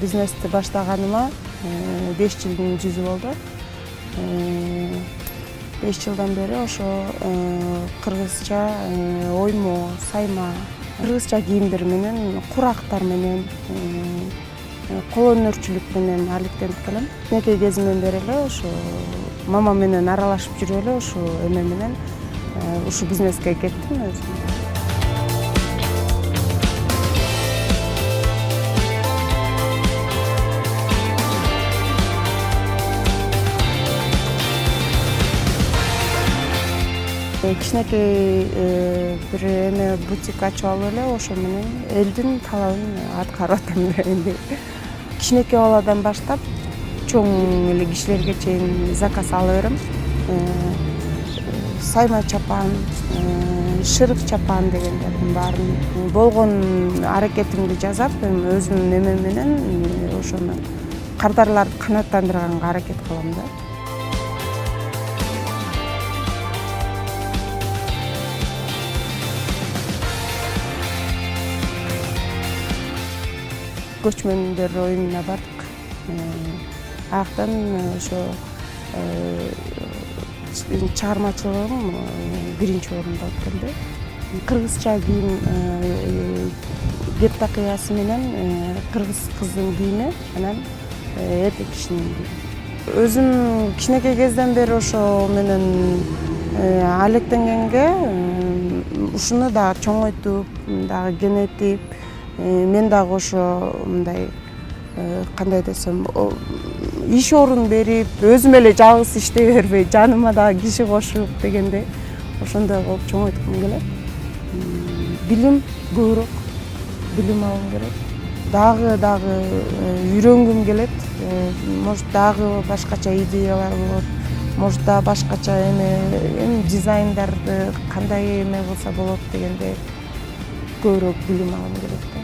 Бизнести баштаганыма 5 жылдын жүзү болду. 5 жылдан бери ошо кыргызча оймо, сайма, кыргызча кийимдер менен, курактар менен, кол өнөрчүлүк менен алектенип келем. Кичинекей кезимден бери эле ошо мама менен аралашып жүрүп эле ошо эме менен ушу бизнеске кеттим өзүм. Кичинекей бир эме бутик ачып алып эле ошо менен элдин талабын аткарып атам энди. Кичинекей баладан баштап чоң эле кишилерге чейин заказ ала берем. Сайма чапан, шырык чапан дегендердин баарын болгон аракетимди жасап, өзүмдүн эмем менен ошону кардарларды канааттандырганга аракет кылам да. Көчмөндөр оюнуна бардык. Аяктан ошо чыгармачылыгым биринчи орунда болуп келди. Кыргызча кийим кеп такыясы менен кыргыз кыздын кийими анан эркек кишинин кийими. Өзүм кичинекей кезден бери ошо менен алектенгенге ушуну дагы чоңойтуп, дагы кеңейтип, мен дагы ошо мындай кандай десем, иш орун берип, өзүм эле жалгыз иштей бербей, жаныма дагы киши кошуп дегенде ошондой кылып чоңойткум келет. Билим көбүрөөк, билим алгым келет. Дагы үйрөнгүм келет. Может дагы башкача идеялар болот. Может дагы башкача эми дизайндарды кандай эме болсо болот дегенде көбүрөөк билим алгым келет да.